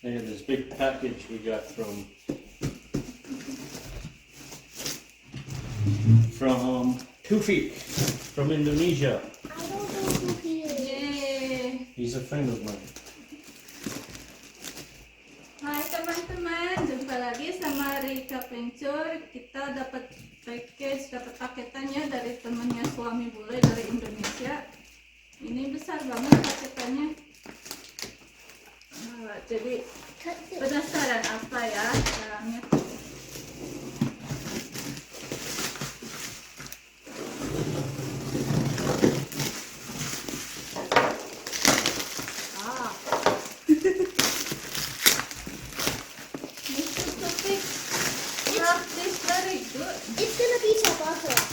And this big package we got from Tufik from Indonesia. I don't know who he is. Yeay. He's a friend of mine. Hai teman-teman, jumpa lagi sama Rika Pencur. Kita dapat paketannya dari temannya SUAMI BULE dari Indonesia. Ini besar banget paketannya. Jadi penasaran apa ya caranya? It's gonna be a bottle.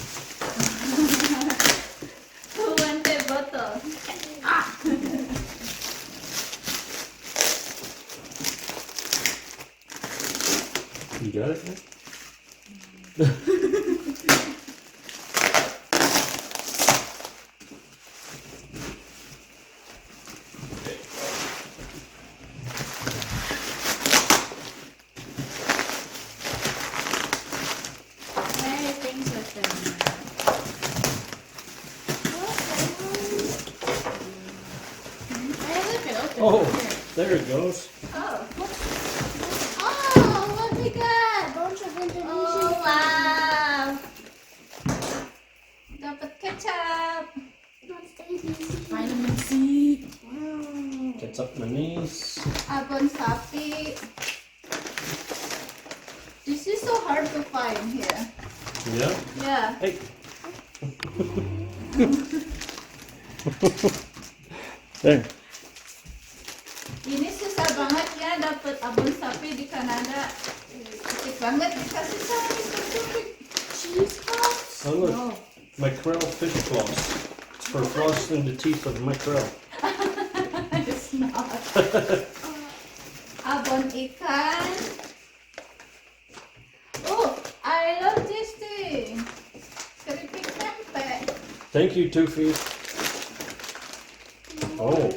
Who want the bottle? You got it? Man? Hey, things like that. Hey, look at open. Oh, there it goes. Oh. Oh, what we got? Bunch of Indonesian. Oh, wow. Dapat kecap. What's ABC? Vitamin C. Wow. Kecap manis. Abon sapi. This is so hard to find here. Yeah. Yeah. Hey. There. Ini susah banget ya dapat abon sapi di Kanada. Sedikit banget dikasih sama Mr. Tufik. Cheese puffs. Oh look, No. mackerel fish floss. It's for flossing the teeth of mackerel. It's not. Abon ikan. Oh, I love this thing. Keripik tempe. Thank you, Tufik. Oh,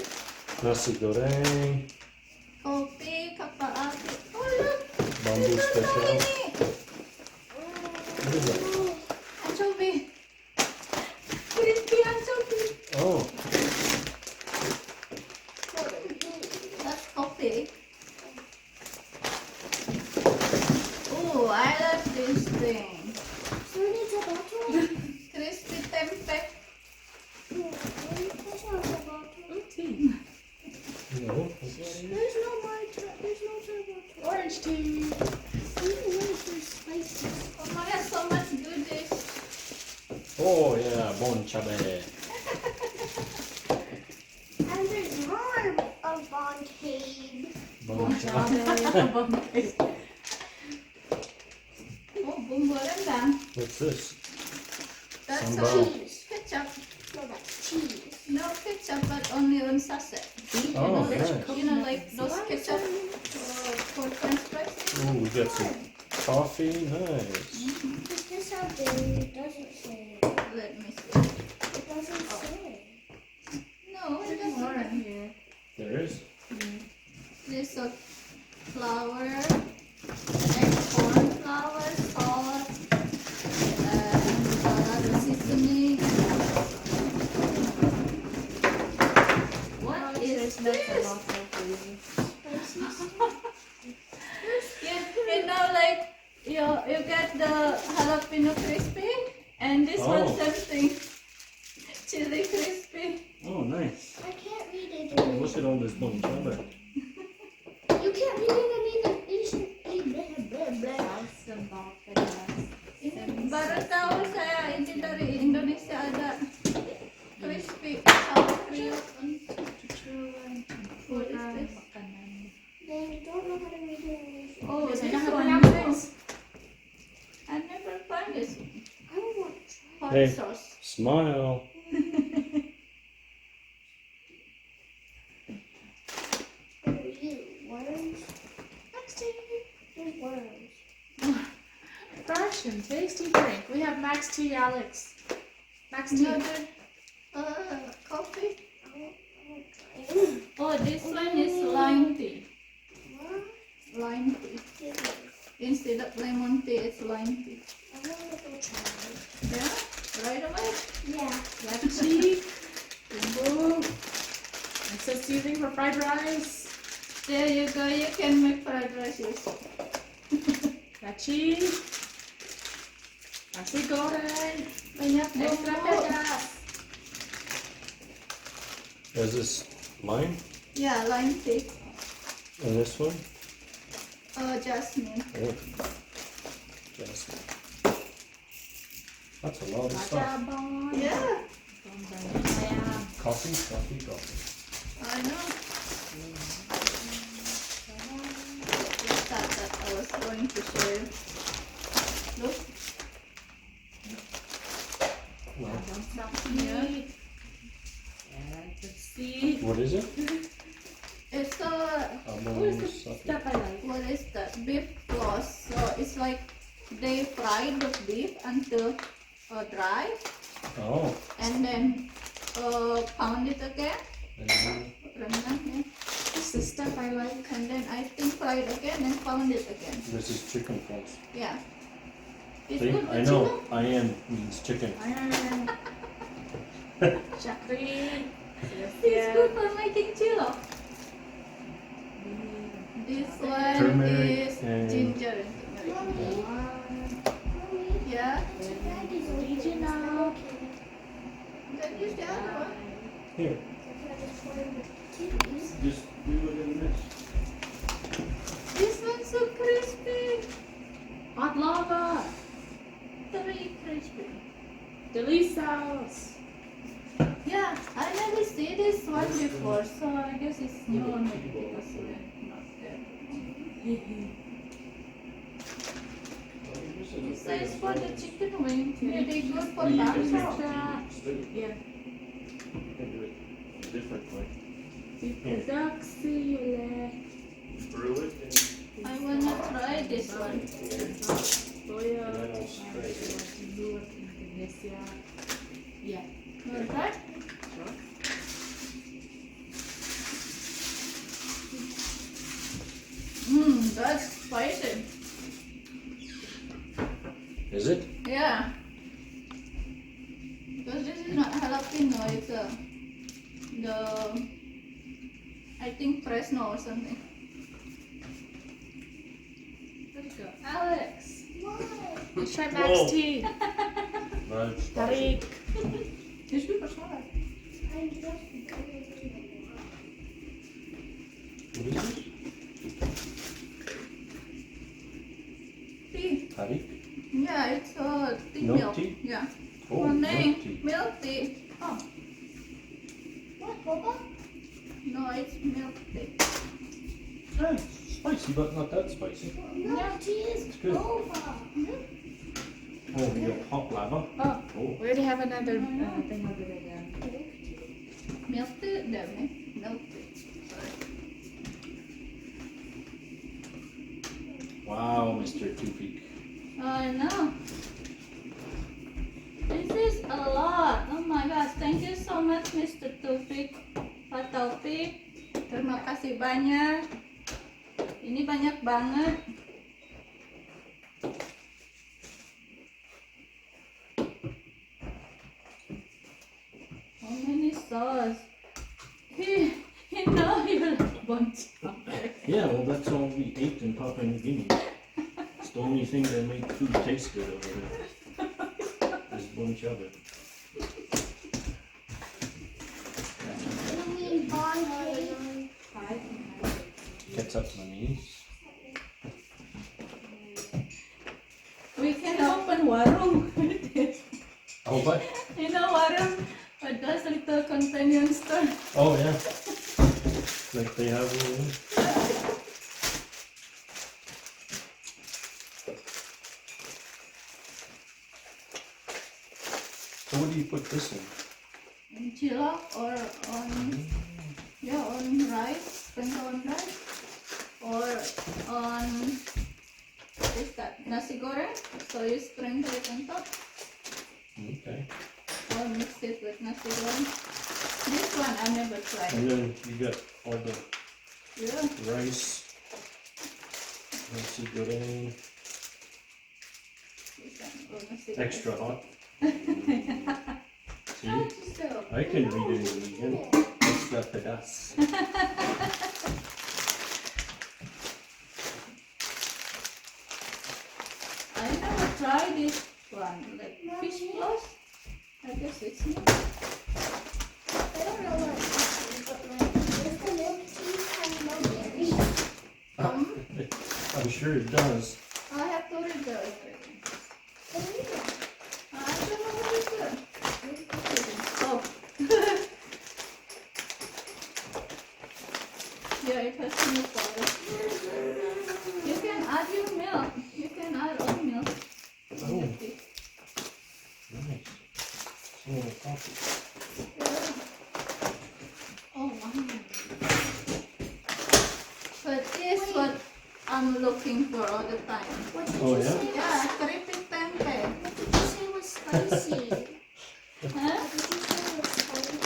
nasi goreng, Kopi, kapal api. Oh look, bamboo this one special. tiny. What is that? Anchovy. Crispy anchovy. Oh, That's coffee. Oh, I love this thing. So we need a bottle. Crispy tempe. That's not a bottle. no. There's no more. There's no bottle. Orange tea. Where's the spices? Oh my god, so much goodies. Oh yeah, bon chabe. And there's more of Boncade. Bon Bongcabe. Oh, bumbu rendang. What's this? That's Sambal. ketchup. No, that's cheese. No ketchup, but only on sachet. Oh, like, nice. you know, like those ketchup for French fries. Oh, we got some coffee. Nice. Is this how big? It doesn't say. Let me see. It doesn't say. No, it doesn't. here. There is. There's a flour, and corn flour, salt, and seasoning. What is this? You know, like you get the jalapeno crispy, and this one Oh. something chili crispy. Oh, nice. I can't read it. Oh, look at all this bon chabe. You can't read Indonesian. Blah, blah, blah. Baru tahu saya ini dari Indonesia ada crispy sour cream. What is this? They don't know how to read English. Oh, Yes, I this know how to one. pronounce too. I never find this I want to try. hot Hey. sauce. Smile. Worms. There's worms. Fresh and tasty drink. We have Max Tea, Alex. Max Tea. Another coffee. I won't try it. Oh, this one is lime tea. What? instead of lemon tea, it's lime tea. I want to go try. Yeah, right away. Yeah. Lettuce. Bamboo. It's a seasoning for fried rice. There you go. You can make fried rice yourself. Gachi. Nasi goreng. Banyak Extra bumbu. pedas. Is this lime? Yeah, lime tea. And this one? Jasmine. Oh. Jasmine. That's a lot of stuff. Abang. Yeah, Coffee, coffee, coffee. I know. Just that I was going to show you. Look. Well, Yeah. Let's see. what is it? It's What is the Something. stuff I like? what is that? Beef floss. So it's like they fried the beef until dry Oh. and then pound it again. And then- Rendang, yeah. This is stuff I like. And then I think fry it again and pound it again. This is chicken floss. Yeah. It's See, good, I but know. Ian means chicken. Chakri. It's good for making chilo. This one Turmeric is and- ginger and turmeric. Mommy, Yeah. Daddy's Original. Then use the other one. Here, just do it in this. This one's so crispy. Hot lava. Very crispy. Delicious. Yeah, I never see this one before, so I guess it's new on me because we're not there. It says for the chicken wing, maybe good for barbecue. Yeah. You can do it a different way. Reproduksi oleh Brew it and I wanna try this one. Royal And then I'll spray it. Indonesia. Yeah. You wanna try? Sure. That's spicy. Is it? Yeah. Because this is not jalapeno, it's I think Fresno or something. Let's go. Alex. Why? Let's try Whoa. Max tea. Very spicy. Dari. It's good for salad. I just What is this? Tea. Hari? Yeah, it's tea Milk milk. tea? Yeah. Oh, milk tea. Milk tea. Oh, What, Boba? no, it's milk tea. Yeah, it's spicy, but not that spicy. Milk tea is It's good. Boba. Oh, we got hot lava. Oh, Oh, we already have another thing over there. Milk tea, there, milk tea. Sorry. wow, Mr. Two-Peak. I know. This is a lot. Oh my gosh, thank you so much, Mr. Taufik. Pak Taufik. Terima kasih banyak. Ini banyak banget. How many sauce? You know you like bunch of it. Yeah, well, that's all we ate in Papua New Guinea. It's the only thing that made food taste good over there. There's a bunch of it. Mommy, bye. Ketchup mayonnaise. We can open warung with this. Oh, what? You know warung? Those little convenience store. Oh, yeah. Like they have one. So what do you put this in? Cilok or on rice, sprinkle on rice, or on what is that? Nasi goreng. So you sprinkle it on top, Okay. or mix it with nasi goreng. This one I never tried. And then you got all the Yeah. rice, nasi goreng, Oh, masih Extra hot. See? So, I can read it in vegan. Extra pedas. I never tried this one, like fish plus. I guess it's new. I don't know what it is, but like, does the milk tea have no dairy? I'm sure it does. I have to read the ingredients. I don't know. I don't know what is that. Oh. Yeah, it has milk powder. You can add your milk. You can add oat milk. Oh, nice. Some of the coffee. Oh, wow. But this is what I'm looking for all the time. What did Oh, you yeah? say? Yeah, creepy tempe. What did you say was spicy? Huh? What did you say was spicy?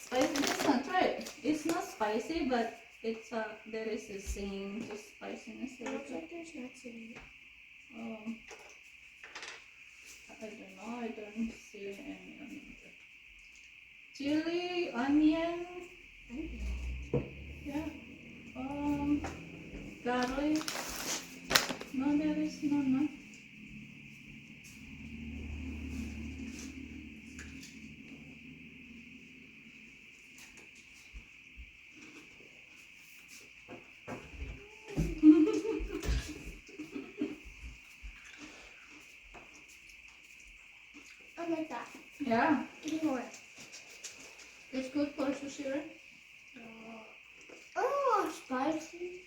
Spicy, that's not right. It's not spicy, but it's there is a zing to spiciness. It looks like there's nuts in it. Oh, I don't know. I don't see any onion. Chili, onion, yeah. Garlic. No, there is no. I like that. Yeah, Give me more. it's good for sushi, right? Oh, spicy.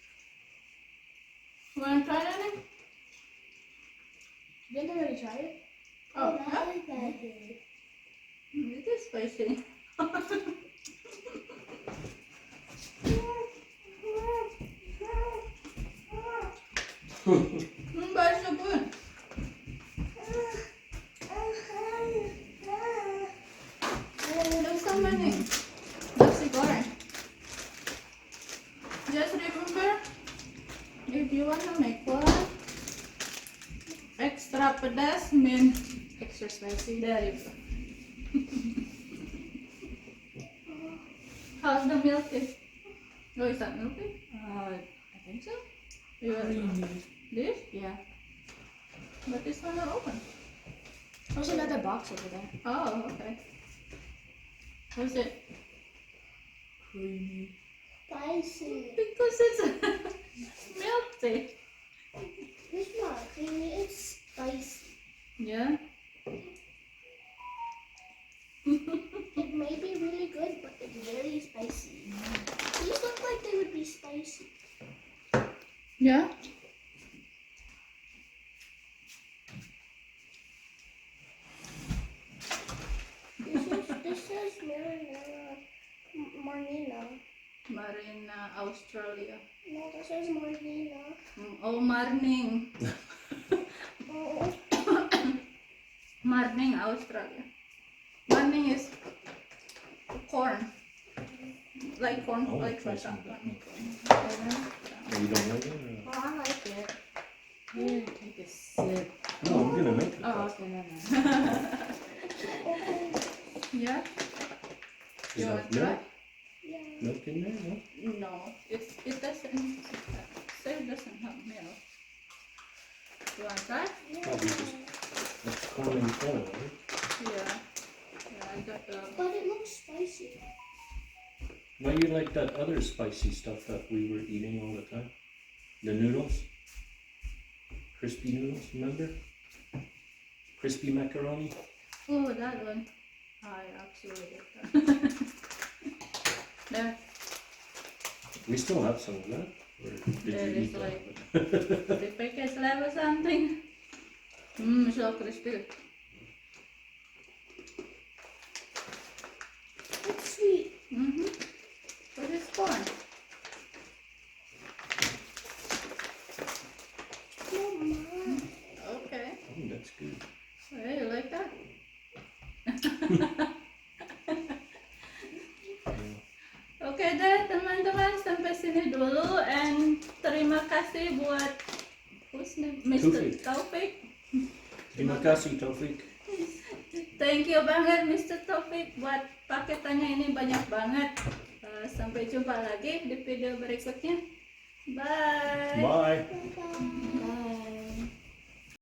You wanna try that? Nick? Didn't I already try it? Oh, I yeah. like that. It is spicy. But it's so good. There's so many. Nasi goreng. Just remember, if you want to make one, extra pedas means Extra spicy. dari. How's the milk taste? Oh, is that milky? I think so. You Creamy. This? Yeah. But this one not open. There's another box over there. Oh, okay. How's it? Creamy. Spicy. Because it's milk tea. It's not creamy, it's spicy. Yeah. It may be really good, but it's very spicy. These look like they would be spicy. Yeah. This says Marina. Marina, Australia. No, this says Marina. Oh, morning. Oh, Morning, Australia. Morning is corn. Like corn, Oh, like try that. some of that. Yeah. You don't like it? well, I like it. Here, take a sip. No, I'm gonna make it. Oh, okay, no. Yeah. Is You that want to try? milk? Yeah. Milk in there? No? No, it doesn't. Say it doesn't have milk. You want to try? Probably just that's corn and corn, right? Yeah. Yeah, I got the. But it looks spicy. Why you like that other spicy stuff that we were eating all the time? The noodles? Crispy noodles, remember? Crispy macaroni? Oh, that one. I actually did that. There. We still have some of that? Or did There you is eat that? like 3 packets left or something. So crispy. It's sweet. What is corn? Mama. Okay. Oh, that's good. Hey, you like that? Oke deh teman-teman, sampai sini dulu, and terima kasih buat who's name? Mr. Taufik. Taufik. You Terima kasih Taufik. Thank you banget Mr. Taufik buat paketannya ini banyak banget. Sampai jumpa lagi di video berikutnya. Bye. Bye. Bye. Bye.